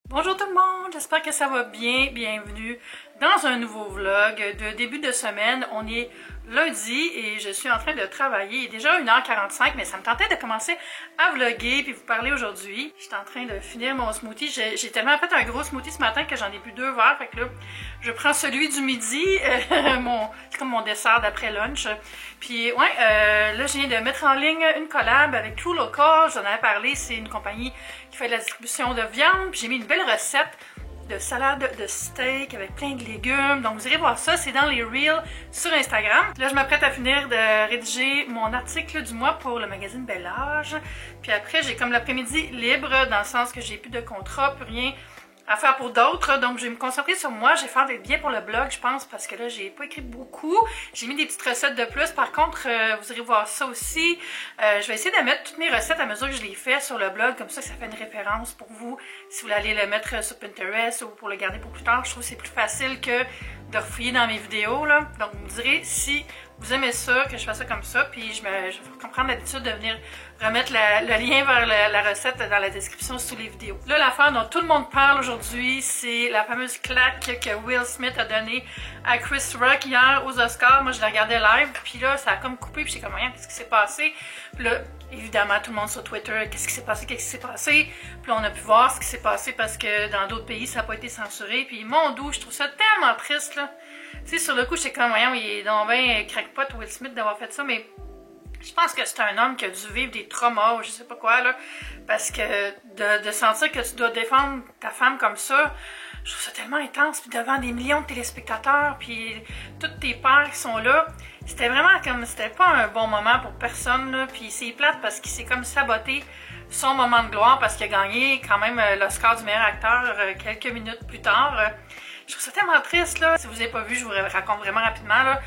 Bonjour tout le monde, j'espère que ça va bien. Bienvenue dans un nouveau vlog de début de semaine. On est lundi et je suis en train de travailler. Il est déjà 1h45, mais ça me tentait de commencer à vlogger puis vous parler aujourd'hui. Je suis en train de finir mon smoothie. J'ai tellement fait un gros smoothie ce matin que j'en ai plus 2 verres. Fait que là, je prends celui du midi, c'est comme mon dessert d'après lunch. Puis ouais, là je viens de mettre en ligne une collab avec True Local. J'en avais parlé, c'est une compagnie qui fait de la distribution de viande. Puis j'ai mis une belle recette de salade de steak avec plein de légumes. Donc vous irez voir ça, c'est dans les Reels sur Instagram. Là je m'apprête à finir de rédiger mon article du mois pour le magazine Bel Âge. Puis après j'ai comme l'après-midi libre dans le sens que j'ai plus de contrat, plus rien à faire pour d'autres, donc je vais me concentrer sur moi. Je vais faire des bien pour le blog, je pense, parce que là, j'ai pas écrit beaucoup. J'ai mis des petites recettes de plus. Par contre, vous irez voir ça aussi. Je vais essayer de mettre toutes mes recettes à mesure que je les fais sur le blog, comme ça fait une référence pour vous, si vous voulez aller le mettre sur Pinterest ou pour le garder pour plus tard. Je trouve que c'est plus facile que de refouiller dans mes vidéos, là. Donc, vous me direz si vous aimez ça, que je fasse ça comme ça, puis je vais comprendre l'habitude de venir remettre le lien vers la recette dans la description sous les vidéos. Là, l'affaire dont tout le monde parle aujourd'hui, c'est la fameuse claque que Will Smith a donnée à Chris Rock hier aux Oscars. Moi, je la regardais live, puis là, ça a comme coupé, puis j'étais comme, rien, qu'est-ce qui s'est passé? Puis là, évidemment, tout le monde sur Twitter, qu'est-ce qui s'est passé, qu'est-ce qui s'est passé? Puis là, on a pu voir ce qui s'est passé parce que dans d'autres pays, ça n'a pas été censuré. Puis mon doux, je trouve ça tellement triste, là. Tu sais, sur le coup, j'étais comme, voyons, il est donc bien crackpot Will Smith d'avoir fait ça, mais je pense que c'est un homme qui a dû vivre des traumas ou je sais pas quoi, là, parce que de sentir que tu dois défendre ta femme comme ça, je trouve ça tellement intense, puis devant des millions de téléspectateurs, puis tous tes pères qui sont là, c'était vraiment comme, c'était pas un bon moment pour personne, là, puis c'est plate parce qu'il s'est comme saboté son moment de gloire parce qu'il a gagné quand même l'Oscar du meilleur acteur quelques minutes plus tard. Je trouve ça tellement triste, là. Si vous n'avez pas vu, je vous raconte vraiment rapidement, là.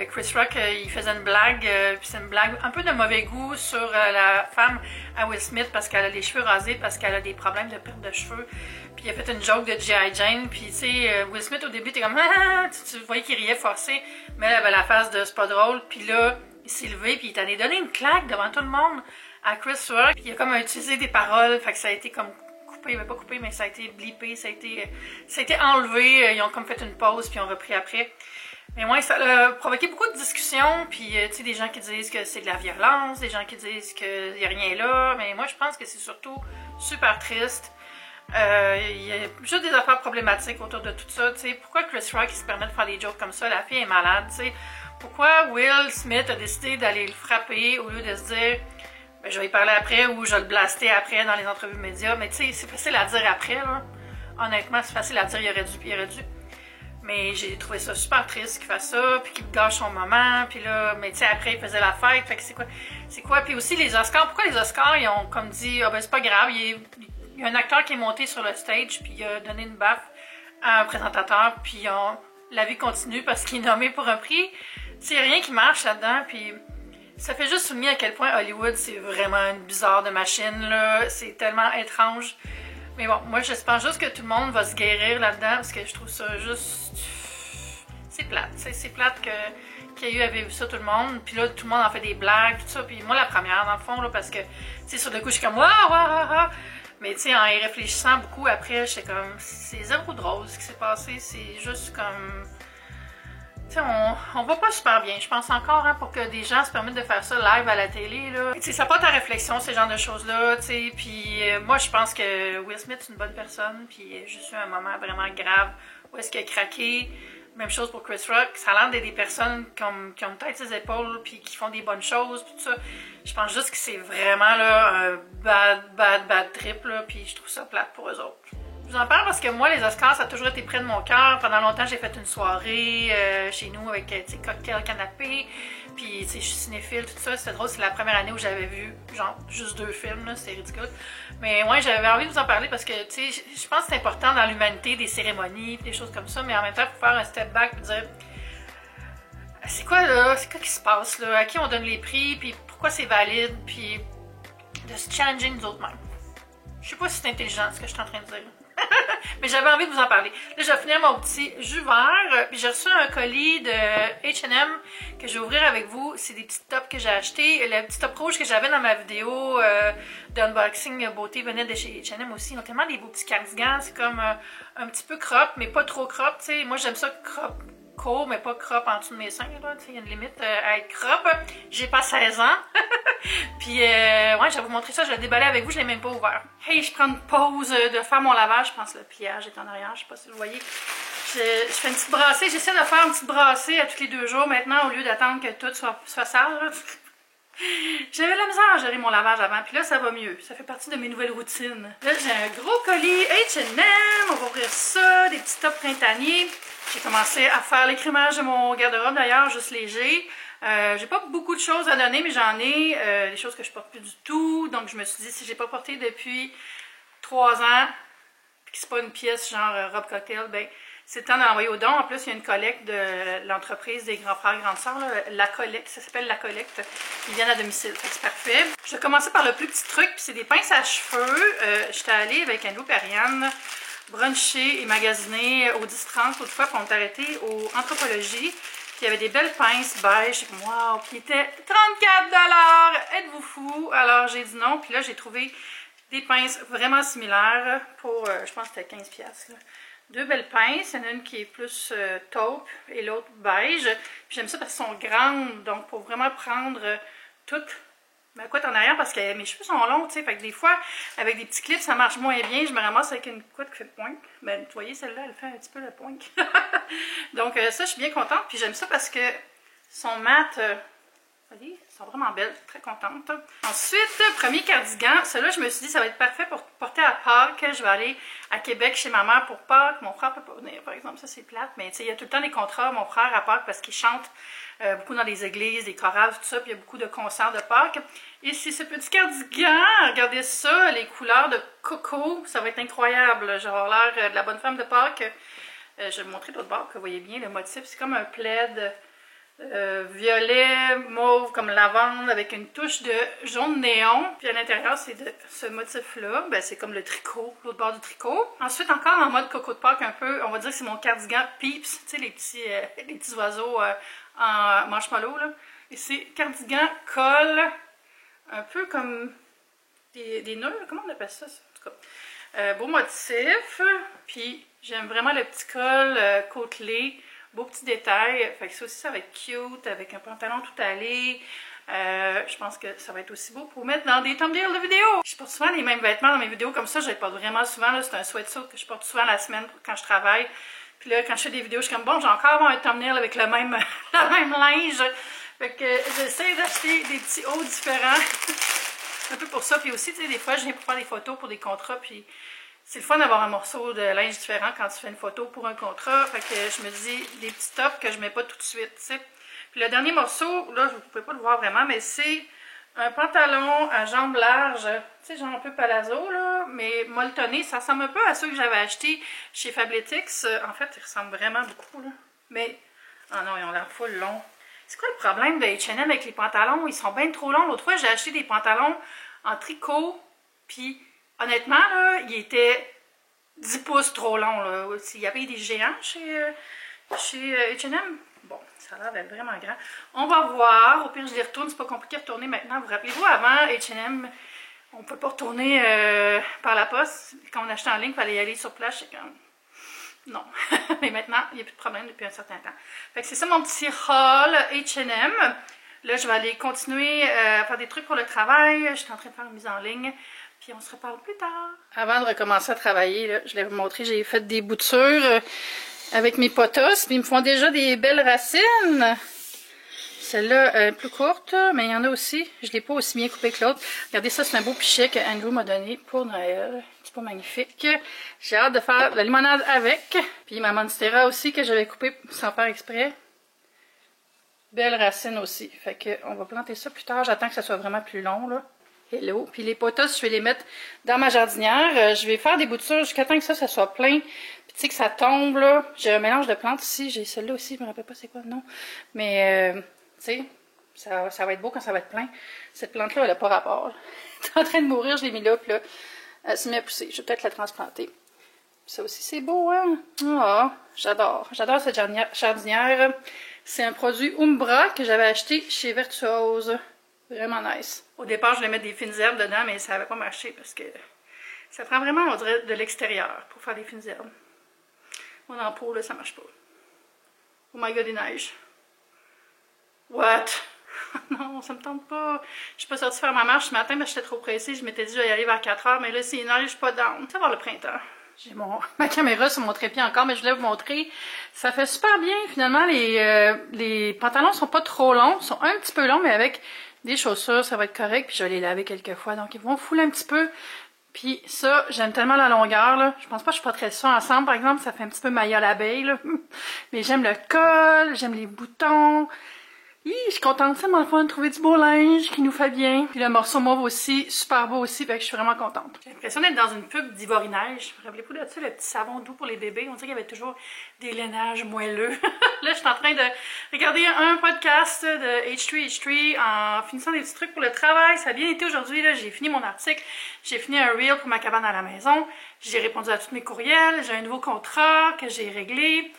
Chris Rock, il faisait une blague, puis c'est une blague un peu de mauvais goût sur la femme à Will Smith parce qu'elle a les cheveux rasés, parce qu'elle a des problèmes de perte de cheveux. Puis il a fait une joke de G.I. Jane, puis tu sais, Will Smith au début, t'es comme ah, tu voyais qu'il riait forcé, mais elle avait la face de c'est pas drôle, puis là, il s'est levé, puis il est allé donner une claque devant tout le monde à Chris Rock, puis il a comme utilisé des paroles, fait que ça a été comme il n'avait pas coupé, mais ça a été blippé, ça a été enlevé, ils ont comme fait une pause, puis ils ont repris après. Mais ouais, ça a provoqué beaucoup de discussions, puis tu sais, des gens qui disent que c'est de la violence, des gens qui disent qu'il n'y a rien là, mais moi je pense que c'est surtout super triste. Il y a juste des affaires problématiques autour de tout ça, tu sais. Pourquoi Chris Rock il se permet de faire des jokes comme ça, la fille est malade, tu sais. Pourquoi Will Smith a décidé d'aller le frapper au lieu de se dire ben, je vais y parler après ou je vais le blaster après dans les entrevues médias. Mais tu sais, c'est facile à dire après, là. Honnêtement, c'est facile à dire, il aurait dû. Mais j'ai trouvé ça super triste qu'il fasse ça, puis qu'il gâche son moment, puis là, mais tu sais, après, il faisait la fête, fait que c'est quoi? Puis aussi, les Oscars, pourquoi les Oscars, ils ont comme dit, ah ben c'est pas grave, il y a un acteur qui est monté sur le stage, puis il a donné une baffe à un présentateur, puis la vie continue parce qu'il est nommé pour un prix. Tu sais, il n'y a rien qui marche là-dedans, puis ça fait juste souligner à quel point Hollywood, c'est vraiment une bizarre de machine, là. C'est tellement étrange. Mais bon, moi, j'espère juste que tout le monde va se guérir là-dedans, parce que je trouve ça juste... C'est plate. C'est plate qu'il y ait eu avait vu ça tout le monde. Puis là, tout le monde en fait des blagues, tout ça. Puis moi, la première, dans le fond, là, parce que, tu sais, sur le coup, je suis comme... Waouh, waouh, waouh. Mais tu sais, en y réfléchissant beaucoup après, j'étais comme... C'est zéro drôle, ce qui s'est passé. C'est juste comme... On va pas super bien, je pense encore, hein, pour que des gens se permettent de faire ça live à la télé, là. T'sais, ça porte à réflexion, ces genres de choses-là, tu sais, puis moi, je pense que Will Smith, est une bonne personne, puis juste eu un moment vraiment grave où est-ce qu'il a craqué. Même chose pour Chris Rock, ça a l'air d'être des personnes qui ont une tête sur les épaules, puis qui font des bonnes choses, puis tout ça. Je pense juste que c'est vraiment, là, un bad trip, là, puis je trouve ça plate pour eux autres. Je vous en parle parce que moi, les Oscars, ça a toujours été près de mon cœur. Pendant longtemps, j'ai fait une soirée chez nous avec cocktail, canapé. Puis, je suis cinéphile, tout ça. C'était drôle, c'est la première année où j'avais vu, genre, juste 2 films, là, c'était ridicule. Mais ouais, j'avais envie de vous en parler parce que, tu sais, je pense que c'est important dans l'humanité, des cérémonies, des choses comme ça. Mais en même temps, il faut faire un step back et dire, c'est quoi, là? C'est quoi qui se passe, là? À qui on donne les prix? Puis pourquoi c'est valide? Puis de se challenger nous autres mêmes. Je sais pas si c'est intelligent ce que je suis en train de dire. Mais j'avais envie de vous en parler. Là, je vais finir mon petit jus vert. Puis j'ai reçu un colis de H&M que je vais ouvrir avec vous. C'est des petits tops que j'ai achetés. Le petit top rouge que j'avais dans ma vidéo d'unboxing beauté venait de chez H&M aussi. Ils ont tellement des beaux petits cardigans. C'est comme un petit peu crop, mais pas trop crop. T'sais. Moi, j'aime ça crop court, mais pas crop en dessous de mes seins. Il y a une limite à être crop. J'ai pas 16 ans. Puis, ouais, je vais vous montrer ça. Je vais le déballer avec vous. Je l'ai même pas ouvert. Hey, je prends une pause de faire mon lavage. Je pense que le pliage est en arrière. Je sais pas si vous voyez. Je fais une petite brassée. J'essaie de faire une petite brassée à tous les 2 jours maintenant au lieu d'attendre que tout soit sale. J'avais la misère à gérer mon lavage avant, puis là ça va mieux. Ça fait partie de mes nouvelles routines. Là j'ai un gros colis H&M, on va ouvrir ça, des petits tops printaniers. J'ai commencé à faire l'écrémage de mon garde-robe d'ailleurs, juste léger. J'ai pas beaucoup de choses à donner, mais j'en ai des choses que je porte plus du tout. Donc je me suis dit, si j'ai pas porté depuis 3 ans, puis que c'est pas une pièce genre robe cocktail, ben c'est le temps d'envoyer au don. En plus, il y a une collecte de l'entreprise des grands frères et grandes sœurs, la collecte, ça s'appelle la collecte. Ils viennent à domicile, c'est parfait. Je vais commencer par le plus petit truc, puis c'est des pinces à cheveux. J'étais allée avec Andrew et Ariane bruncher et magasiner au 10-30 autrefois, puis on est arrêté au Anthropologie. Puis il y avait des belles pinces beige, je suis comme waouh, puis ils étaient 34 $. Êtes-vous fous? Alors j'ai dit non, puis là j'ai trouvé des pinces vraiment similaires pour, je pense que c'était 15$. Là. 2 belles pinces, il y en a une qui est plus taupe et l'autre beige. J'aime ça parce qu'elles sont grandes, donc pour vraiment prendre toute ma couette en arrière, parce que mes cheveux sont longs, tu sais, fait que des fois, avec des petits clips, ça marche moins bien. Je me ramasse avec une couette qui fait pointe. Ben, vous voyez, celle-là, elle fait un petit peu le pointe. Donc ça, je suis bien contente, puis j'aime ça parce que son mat... vous voyez, elles sont vraiment belles, très contente. Ensuite, premier cardigan. Celui-là, je me suis dit, ça va être parfait pour porter à Pâques. Je vais aller à Québec chez ma mère pour Pâques. Mon frère peut pas venir, par exemple, ça c'est plate. Mais tu sais, il y a tout le temps des contrats, mon frère, à Pâques, parce qu'il chante beaucoup dans les églises, des chorales, tout ça. Puis il y a beaucoup de concerts de Pâques. Et c'est ce petit cardigan. Regardez ça, les couleurs de coco. Ça va être incroyable. J'ai l'air de la bonne femme de Pâques. Je vais vous montrer d'autre bord que vous voyez bien le motif. C'est comme un plaid... violet, mauve comme lavande avec une touche de jaune néon. Puis à l'intérieur, c'est de ce motif-là. Ben, c'est comme le tricot, l'autre bord du tricot. Ensuite, encore en mode coco de Pâques un peu, on va dire que c'est mon cardigan Peeps. Tu sais, les petits oiseaux en marshmallow, là. Et c'est cardigan col, un peu comme des nœuds. Comment on appelle ça? En tout cas, beau motif. Puis j'aime vraiment le petit col côtelé. Beau petit détail, fait que ça aussi ça va être cute avec un pantalon tout allé. Je pense que ça va être aussi beau pour mettre dans des thumbnails de vidéos. Je porte souvent les mêmes vêtements dans mes vidéos comme ça, je les porte vraiment souvent. C'est un sweatsuit que je porte souvent la semaine quand je travaille. Puis là, quand je fais des vidéos, je suis comme bon, j'ai encore un thumbnail avec le même linge. Fait que j'essaie d'acheter des petits hauts différents. Un peu pour ça. Puis aussi, tu sais, des fois, je viens pour faire des photos pour des contrats, puis c'est le fun d'avoir un morceau de linge différent quand tu fais une photo pour un contrat. Fait que je me dis des petits tops que je mets pas tout de suite, tu sais. Puis le dernier morceau, là, vous pouvez pas le voir vraiment, mais c'est un pantalon à jambes larges, tu sais, genre un peu palazzo, là, mais molletonné. Ça ressemble un peu à ceux que j'avais achetés chez Fabletics. En fait, ils ressemblent vraiment beaucoup, là. Mais, oh non, ils ont l'air full longs. C'est quoi le problème de H&M avec les pantalons? Ils sont bien trop longs. L'autre fois, j'ai acheté des pantalons en tricot, puis... honnêtement, là, il était 10 pouces trop long. Là. Il y avait des géants chez H&M. Bon, ça a l'air d'être vraiment grand. On va voir. Au pire, je les retourne. C'est pas compliqué de retourner maintenant. Vous rappelez-vous, avant, H&M, on ne peut pas retourner par la poste. Quand on achetait en ligne, il fallait y aller sur place. C'est comme... non. Mais maintenant, il n'y a plus de problème depuis un certain temps. Fait que c'est ça mon petit haul H&M. Là, je vais aller continuer à faire des trucs pour le travail. Je suis en train de faire une mise en ligne. Puis on se reparle plus tard. Avant de recommencer à travailler, là, je vais vous montrer, j'ai fait des boutures avec mes potos. Puis ils me font déjà des belles racines. Celle-là plus courte, mais il y en a aussi. Je ne l'ai pas aussi bien coupée que l'autre. Regardez ça, c'est un beau pichet que Andrew m'a donné pour Noël. C'est pas magnifique. J'ai hâte de faire de la limonade avec. Puis ma monstera aussi que j'avais coupée sans faire exprès. Belle racine aussi. Fait que on va planter ça plus tard. J'attends que ça soit vraiment plus long, là. Hello. Puis les potas, je vais les mettre dans ma jardinière. Je vais faire des boutures jusqu'à temps que ça soit plein. Puis tu sais que ça tombe, là. J'ai un mélange de plantes ici. J'ai celle-là aussi, je me rappelle pas c'est quoi le nom. Mais, tu sais, ça va être beau quand ça va être plein. Cette plante-là, elle n'a pas rapport. Elle est en train de mourir, je l'ai mis là, puis là, elle se met à pousser. Je vais peut-être la transplanter. Ça aussi, c'est beau, hein? Ah, j'adore. J'adore cette jardinière. C'est un produit Umbra que j'avais acheté chez Virtuose. Vraiment nice. Au départ, je voulais mettre des fines herbes dedans, mais ça n'avait pas marché parce que ça prend vraiment, on dirait, de l'extérieur pour faire des fines herbes. Mon ampoule, là, ça marche pas. Oh my god, il neige. What? Non, ça me tente pas. Je suis pas sortie faire ma marche ce matin parce que j'étais trop pressée. Je m'étais dit que j'allais y aller vers 4 heures, mais là, s'il neige, je suis pas down. Ça va le printemps. J'ai ma caméra sur mon trépied encore, mais je voulais vous montrer. Ça fait super bien. Finalement, les pantalons sont pas trop longs. Ils sont un petit peu longs, mais avec des chaussures, ça va être correct. Puis je vais les laver quelques fois. Donc, ils vont fouler un petit peu. Puis ça, j'aime tellement la longueur, là. Je pense pas que je porterais ça ensemble, par exemple. Ça fait un petit peu maillot à l'abeille, là. Mais j'aime le col, j'aime les boutons. Je suis contente, c'est mon fun de trouver du beau linge qui nous fait bien. Puis le morceau mauve aussi, super beau aussi, fait que je suis vraiment contente. J'ai l'impression d'être dans une pub d'Ivorinage. Vous rappelez-vous de ça, le petit savon doux pour les bébés? On dirait qu'il y avait toujours des lainages moelleux. Là, je suis en train de regarder un podcast de H3H3 en finissant des petits trucs pour le travail. Ça a bien été aujourd'hui, là. J'ai fini mon article, j'ai fini un reel pour ma cabane à la maison. J'ai répondu à tous mes courriels, j'ai un nouveau contrat que j'ai réglé.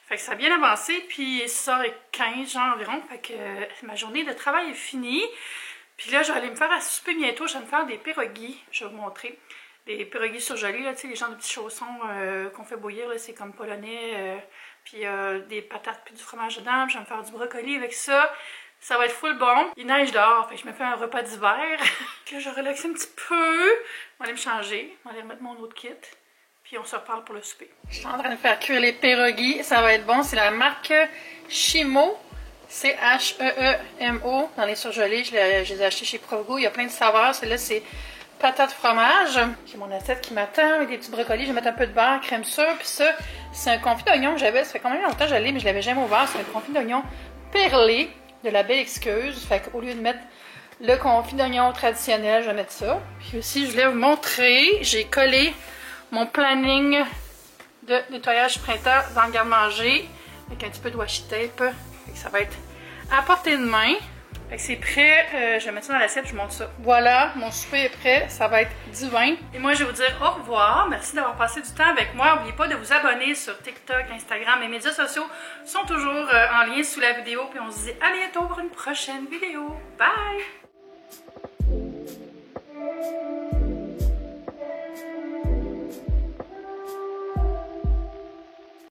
Fait que ça a bien avancé, puis 6h15 genre environ, fait que ma journée de travail est finie. Puis là, je vais aller me faire à souper bientôt, je vais me faire des pierogies, je vais vous montrer. Des pierogies surgelés, là, tu sais, les genres de petits chaussons qu'on fait bouillir, là, c'est comme polonais, puis des patates puis du fromage dedans, puis je vais me faire du brocoli avec ça. Ça va être full bon. Il neige dehors, fait que je me fais un repas d'hiver. Là, je relaxe un petit peu. Je vais aller me changer, je vais aller remettre mon autre kit. Puis on se reparle pour le souper. Je suis en train de faire cuire les pierogies. Ça va être bon. C'est la marque Chimo. C-H-E-E-M-O. Dans les surgelés, je les ai achetés chez Progo. Il y a plein de saveurs. Celle-là, c'est patate fromage. J'ai mon assiette qui m'attend avec des petits brocolis. Je vais mettre un peu de beurre, crème sûre. Puis ça, c'est un confit d'oignon que j'avais. Ça fait combien de longtemps que je l'ai, mais je l'avais jamais ouvert. C'est un confit d'oignon perlé de la Belle Excuse. Fait qu'au lieu de mettre le confit d'oignon traditionnel, je vais mettre ça. Puis aussi, je voulais vous montrer. J'ai collé mon planning de nettoyage printemps dans le garde-manger avec un petit peu de washi tape. Ça va être à portée de main. C'est prêt. Je vais mettre ça dans l'assiette, je vous montre ça. Voilà, mon souper est prêt. Ça va être divin. Et moi, je vais vous dire au revoir. Merci d'avoir passé du temps avec moi. N'oubliez pas de vous abonner sur TikTok, Instagram. Mes médias sociaux sont toujours en lien sous la vidéo. Puis on se dit à bientôt pour une prochaine vidéo. Bye!